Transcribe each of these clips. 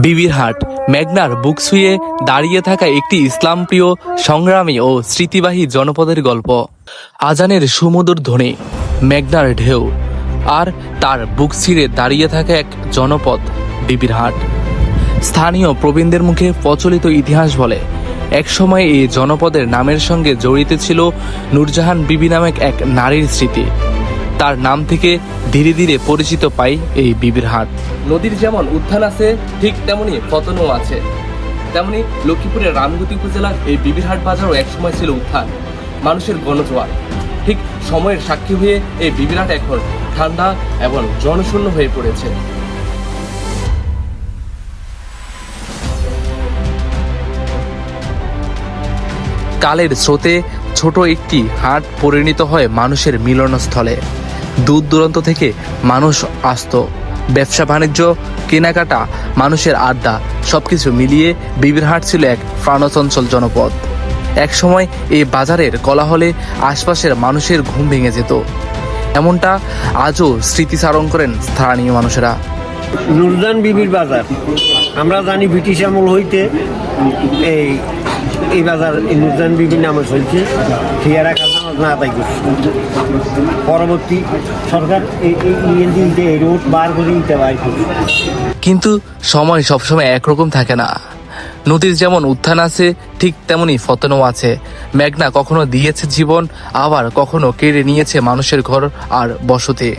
বিবির হাট মেঘনার বুক ছুঁয়ে দাঁড়িয়ে থাকা একটি ইসলামপ্রিয়, সংগ্রামী ও স্মৃতিবাহী জনপদের গল্প। আজানের সুমধুর ধ্বনি, মেঘনার ঢেউ, আর তার বুক ছিঁড়ে দাঁড়িয়ে থাকা এক জনপদ বিবির হাট। স্থানীয় প্রবীণদের মুখে প্রচলিত ইতিহাস বলে, একসময় এই জনপদের নামের সঙ্গে জড়িত ছিল নূরজাহান বিবি নামক এক নারীর স্মৃতি। তার নাম থেকে ধীরে ধীরে পরিচিত পাই এই বিবির হাট। নদীর যেমন উত্থান আছে, ঠিক তেমনি পতনও আছে। তেমনি লক্ষ্মীপুরের রামগতি উপজেলার এই বিবির হাট বাজারও একসময় ছিল উত্থান, মানুষের গণজোয়ার। ঠিক সময়ের সাক্ষী হয়ে এই বিবির হাট এখন ঠান্ডা এবং জনশূন্য হয়ে পড়েছে। কালের স্রোতে ছোট একটি হাট পরিণত হয় মানুষের মিলনস্থলে। দূর দূরান্ত থেকে মানুষ আসত, ব্যবসা বাণিজ্য, কেনাকাটা, মানুষের আড্ডা, সবকিছু মিলিয়ে বিবির হাট ছিল এক প্রাণচঞ্চল জনপদ। একসময় এই বাজারের কোলাহলে আশপাশের মানুষের ঘুম ভেঙে যেত। এমনটা আজও স্মৃতিচারণ করেন স্থানীয় মানুষেরা। নূরজাহান বিবির বাজার আমরা জানি ব্রিটিশ আমল হইতে এই বাজার নূরজাহান বিবির নামে চলছে। ঠিয়ারা খাজনা না আদায় করছে, পরবর্তী সরকার এই রোড বার করে দিতে পারে। কিন্তু সময় সবসময় একরকম থাকে না। নদীর যেমন উত্থান আছে, ঠিক তেমনি পতনও আছে। মেঘনা কখনো দিয়েছে জীবন, আবার কখনো কেড়ে নিয়েছে মানুষের ঘর আর বসতি।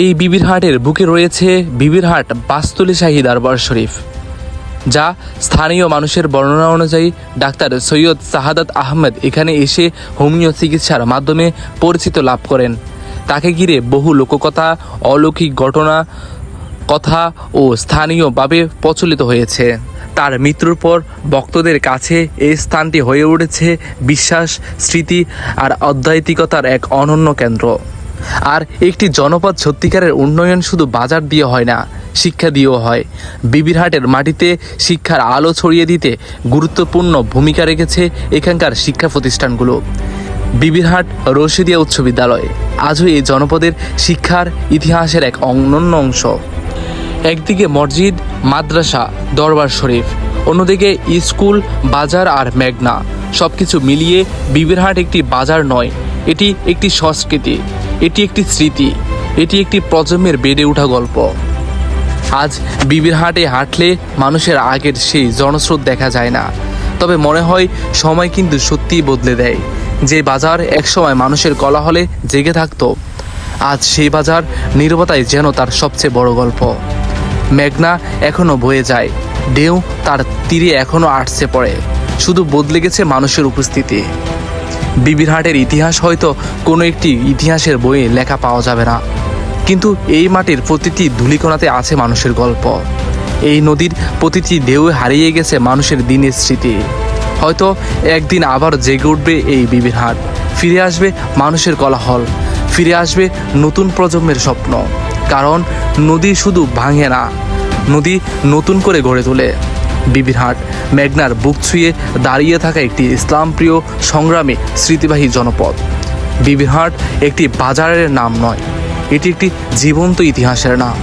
এই বিবির হাটের বুকে রয়েছে বিবির হাট বাসতলী শাহী দরবার শরীফ, যা স্থানীয় মানুষের বর্ণনা অনুযায়ী ডাক্তার সৈয়দ শাহাদাত আহমেদ এখানে এসে হোমিও চিকিৎসার মাধ্যমে পরিচিত লাভ করেন। তাকে ঘিরে বহু লোককথা, অলৌকিক ঘটনা, কথা ও স্থানীয়ভাবে প্রচলিত হয়েছে। তার মৃত্যুর পর ভক্তদের কাছে এই স্থানটি হয়ে উঠেছে বিশ্বাস, স্মৃতি আর আধ্যাত্মিকতার এক অনন্য কেন্দ্র। আর একটি জনপদ সত্যিকারের উন্নয়ন শুধু বাজার দিয়ে হয় না, শিক্ষা দিয়েও হয়। বিবির হাটের মাটিতে শিক্ষার আলো ছড়িয়ে দিতে গুরুত্বপূর্ণ ভূমিকা রেখেছে এখানকার শিক্ষা প্রতিষ্ঠানগুলো। বিবির হাট রশিদিয়া উচ্চ বিদ্যালয় আজও এই জনপদের শিক্ষার ইতিহাসের এক অনন্য অংশ। একদিকে মসজিদ, মাদ্রাসা, দরবার শরীফ, অন্যদিকে স্কুল, বাজার আর মেঘনা, সবকিছু মিলিয়ে বিবির হাট একটি বাজার নয়, এটি একটি সংস্কৃতি, এটি একটি স্মৃতি, এটি একটি প্রজন্মের বেড়ে ওঠা গল্প। আজ বিবির হাটে হাঁটলে মানুষের আগের সেই জনস্রোত দেখা যায় না, তবে মনে হয় সময় কিন্তু সত্যিই বদলে দেয়। যে বাজার একসময় মানুষের কোলাহলে জেগে থাকতো, আজ সেই বাজার নীরবতায় যেন তার সবচেয়ে বড় গল্প। মেঘনা এখনো বয়ে যায়, ঢেউ তার তীরে এখনো আটছে পড়ে, শুধু বদলে গেছে মানুষের উপস্থিতি। বিবির হাটের ইতিহাস হয়তো কোনো একটি ইতিহাসের বইয়ে লেখা পাওয়া যাবে না, কিন্তু এই মাটির প্রতিটি ধূলিকণাতে আছে মানুষের গল্প। এই নদীর প্রতিটি ঢেউয়ে হারিয়ে গেছে মানুষের দিনের স্মৃতি। হয়তো একদিন আবার জেগে উঠবে এই বিবির হাট, ফিরে আসবে মানুষের কোলাহল, ফিরে আসবে নতুন প্রজন্মের স্বপ্ন। কারণ নদী শুধু ভাঙে না, নদী নতুন করে গড়ে তোলে। বিবির হাট মেঘনার বুক ছুঁয়ে দাঁড়িয়ে থাকা একটি ইসলামপ্রিয়, সংগ্রামী, স্মৃতিবাহী জনপদ। বিবির হাট একটি বাজারের নাম নয়, এটি একটি জীবন্ত ইতিহাসের নাম।